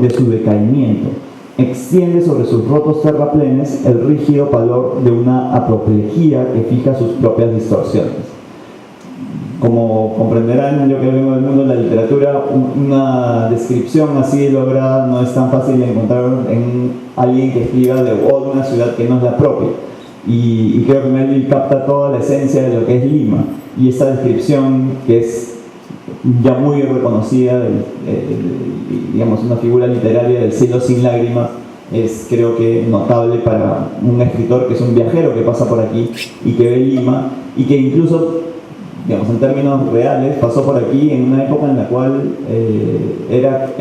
de su decaimiento. Extiende sobre sus rotos terraplenes el rígido valor de una apoplejía que fija sus propias distorsiones. Como comprenderán, yo que vengo del mundo de la literatura, una descripción así lograda no es tan fácil de encontrar en alguien que escriba de una ciudad que no es la propia. Y creo que Melville capta toda la esencia de lo que es Lima. Y esta descripción, que es ya muy reconocida, digamos, una figura literaria del cielo sin lágrimas, es creo que notable para un escritor que es un viajero que pasa por aquí y que ve Lima y que incluso, digamos, en términos reales, pasó por aquí en una época en la cual era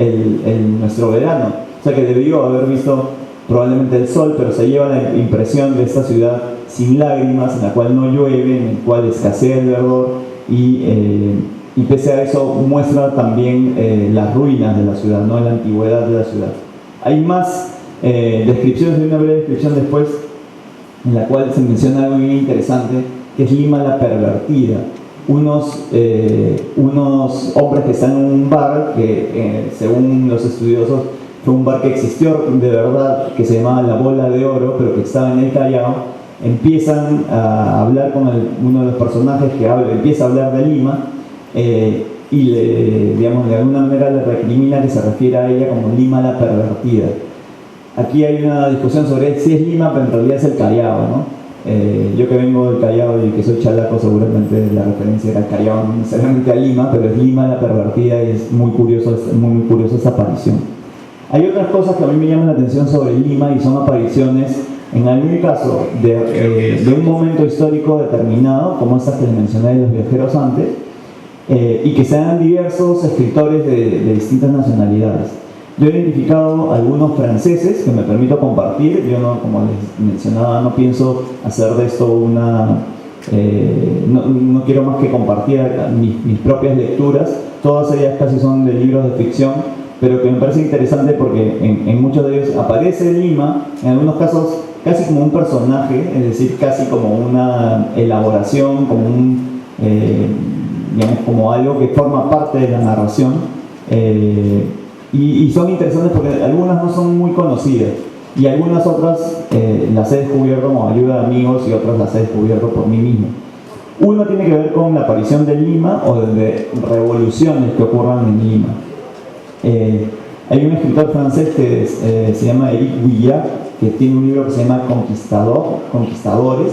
nuestro verano. O sea que debió haber visto probablemente el sol, pero se lleva la impresión de esta ciudad sin lágrimas, en la cual no llueve, en la cual escasea el verdor y pese a eso muestra también las ruinas de la ciudad, ¿no? La antigüedad de la ciudad. Hay más descripciones, de una breve descripción después, en la cual se menciona algo muy interesante, que es Lima la pervertida. Unos hombres que están en un bar que, según los estudiosos, fue un bar que existió de verdad, que se llamaba La Bola de Oro, pero que estaba en el Callao. Empiezan a hablar con uno de los personajes que empieza a hablar de Lima y digamos, de alguna manera le recrimina que se refiere a ella como Lima la pervertida. Aquí hay una discusión sobre si es Lima, pero en realidad es el Callao, ¿no? Yo que vengo del Callao y que soy chalaco, seguramente la referencia era Callao, no necesariamente a Lima, pero es Lima la pervertida y es muy curioso esa aparición. Hay otras cosas que a mí me llaman la atención sobre Lima y son apariciones, en algún caso, de un momento histórico determinado, como estas que les mencioné de los viajeros antes, y que sean diversos escritores de distintas nacionalidades. Yo he identificado algunos franceses que me permito compartir. Yo, no, como les mencionaba, no pienso hacer de esto no quiero más que compartir mis propias lecturas. Todas ellas casi son de libros de ficción, pero que me parece interesante porque en muchos de ellos aparece Lima, en algunos casos casi como un personaje, es decir, casi como una elaboración, como digamos, como algo que forma parte de la narración. Y son interesantes porque algunas no son muy conocidas y algunas otras las he descubierto con ayuda de amigos y otras las he descubierto por mí mismo. Uno tiene que ver con la aparición de Lima o de revoluciones que ocurran en Lima. Hay un escritor francés que se llama Éric Vuillat, que tiene un libro que se llama Conquistadores,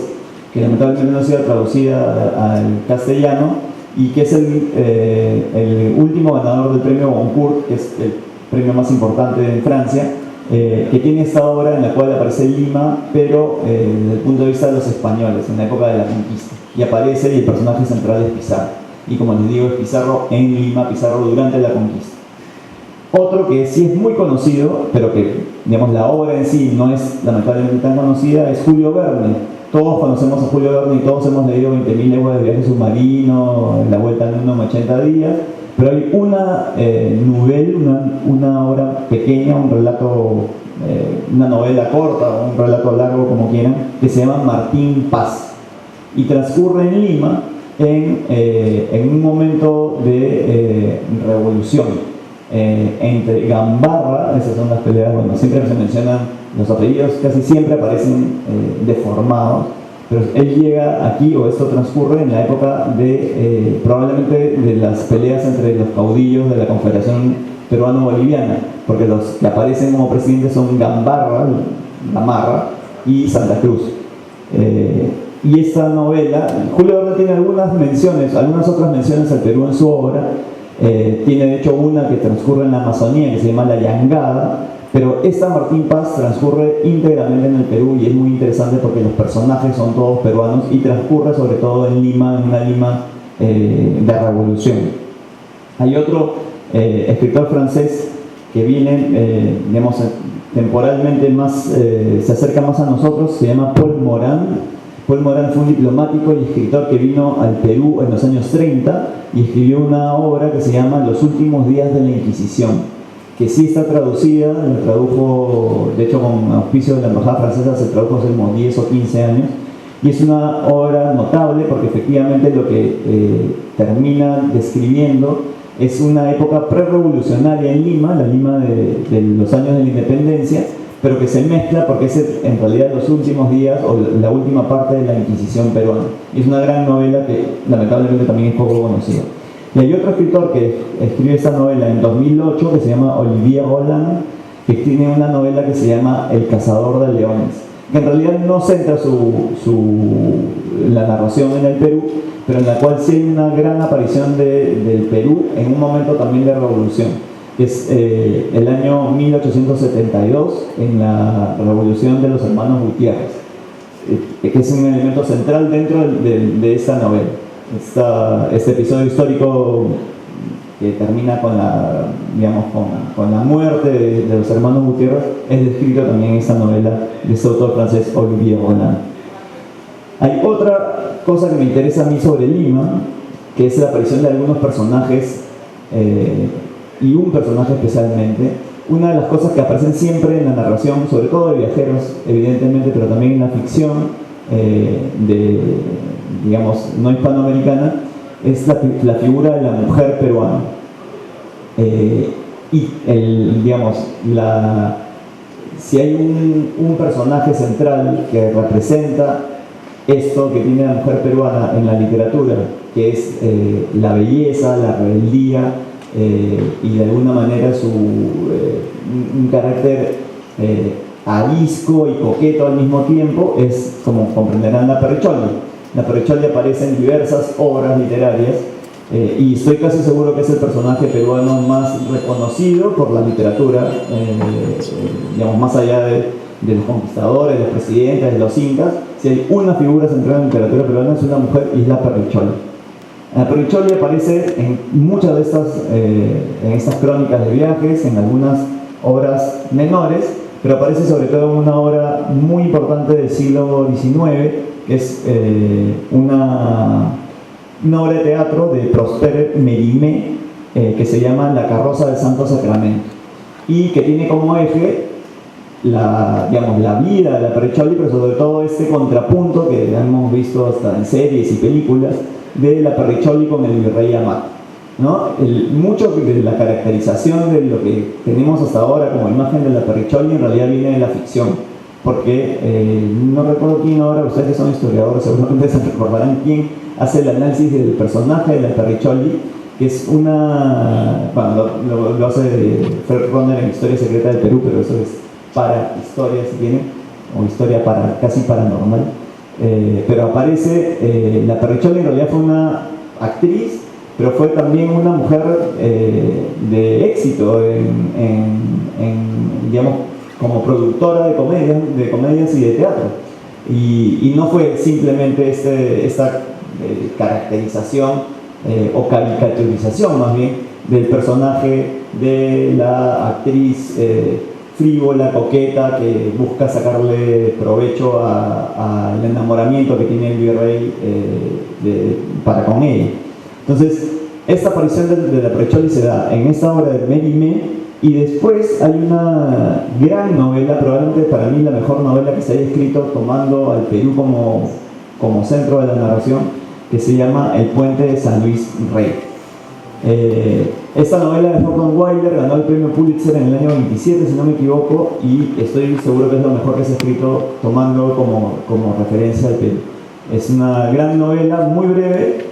que lamentablemente no ha sido traducida al castellano y que es el último ganador del premio Goncourt, que es el premio más importante en Francia, que tiene esta obra en la cual aparece Lima, pero desde el punto de vista de los españoles, en la época de la conquista. Y aparece y el personaje central es Pizarro. Y como les digo, es Pizarro en Lima, Pizarro durante la conquista. Otro que sí es muy conocido, pero que, digamos, la obra en sí no es lamentablemente tan conocida, es Julio Verne. Todos conocemos a Julio Verne y todos hemos leído 20.000 leguas de viaje submarino, La vuelta al mundo en 80 días, pero hay una una obra pequeña, un relato, una novela corta o un relato largo, como quieran, que se llama Martín Paz y transcurre en Lima en un momento de revolución. Entre Gambarra, esas son las peleas, bueno, siempre se mencionan los apellidos, casi siempre aparecen deformados, pero él llega aquí, o esto transcurre en la época de probablemente de las peleas entre los caudillos de la Confederación Peruano-Boliviana, porque los que aparecen como presidentes son Gamarra y Santa Cruz. Y esta novela, Julio Verne tiene algunas otras menciones al Perú en su obra. Tiene de hecho una que transcurre en la Amazonía, que se llama La Yangada, pero esta Martín Paz transcurre íntegramente en el Perú y es muy interesante porque los personajes son todos peruanos y transcurre sobre todo en Lima, en una Lima de revolución. Hay otro escritor francés que viene, digamos, temporalmente más, se acerca más a nosotros, se llama Paul Morand. Paul Morand fue un diplomático y escritor que vino al Perú en los años 30 y escribió una obra que se llama Los últimos días de la Inquisición, que sí está traducida, lo tradujo, de hecho con auspicio de la Embajada Francesa, se tradujo hace como 10 o 15 años, y es una obra notable porque efectivamente lo que termina describiendo Es una época pre-revolucionaria en Lima, la Lima de los años de la independencia, pero que se mezcla porque es en realidad los últimos días o la última parte de la Inquisición peruana. Y es una gran novela que lamentablemente también es poco conocida. Y hay otro escritor que escribió esta novela en 2008 que se llama Olivier Roland, que tiene una novela que se llama El cazador de leones, que en realidad no centra la narración en el Perú, pero en la cual sí hay una gran aparición del Perú en un momento también de revolución. Es el año 1872, en la revolución de los hermanos Gutiérrez, que es un elemento central dentro de esta novela. Este episodio histórico que termina con la, digamos, con la muerte de los hermanos Gutiérrez es descrito también en esta novela de este autor francés Olivier Roland. Hay otra cosa que me interesa a mí sobre Lima, que es la aparición de algunos personajes y un personaje especialmente. Una de las cosas que aparecen siempre en la narración, sobre todo de viajeros, evidentemente, pero también en la ficción digamos, no hispanoamericana, es la figura de la mujer peruana. Digamos, si hay un personaje central que representa esto que tiene la mujer peruana en la literatura, que es la belleza, la rebeldía, y de alguna manera un carácter arisco y coqueto al mismo tiempo, es, como comprenderán, la Perricholi. La Perricholi aparece en diversas obras literarias y estoy casi seguro que es el personaje peruano más reconocido por la literatura, digamos, más allá de los conquistadores, de los presidentes, de los incas. Si hay una figura central en la literatura peruana, es una mujer, y es la Perricholi. La Perricholi aparece en muchas de en estas crónicas de viajes, en algunas obras menores, pero aparece sobre todo en una obra muy importante del siglo XIX, que es una obra de teatro de Prosper Mérimée, que se llama La carroza del Santo Sacramento, y que tiene como eje digamos, la vida de la Perricholi, pero sobre todo este contrapunto que hemos visto hasta en series y películas de la Perricholi con el virrey Amat, ¿no? Mucho de la caracterización de lo que tenemos hasta ahora como imagen de la Perricholi en realidad viene de la ficción, porque no recuerdo quién ahora, ustedes que son historiadores seguramente se recordarán quién hace el análisis del personaje de la Perricholi, que es bueno, lo hace Fred Ronner en Historia Secreta del Perú, pero eso es para historia, si tienen, o historia casi paranormal. Pero aparece, la Perricholi en realidad fue una actriz, pero fue también una mujer de éxito digamos, como productora de comedias y de teatro. Y no fue simplemente esta caracterización o caricaturización más bien del personaje de la actriz frívola, coqueta, que busca sacarle provecho al enamoramiento que tiene el virrey para con ella. Entonces, esta aparición de la Perricholi se da en esta obra de Mérimée, y después hay una gran novela, probablemente para mí la mejor novela que se haya escrito tomando al Perú como centro de la narración, que se llama El puente de San Luis Rey. Esta novela de Thornton Wilder ganó el premio Pulitzer en el año 27, si no me equivoco, y estoy seguro que es lo mejor que se ha escrito tomando como referencia al Perú. Es una gran novela, muy breve,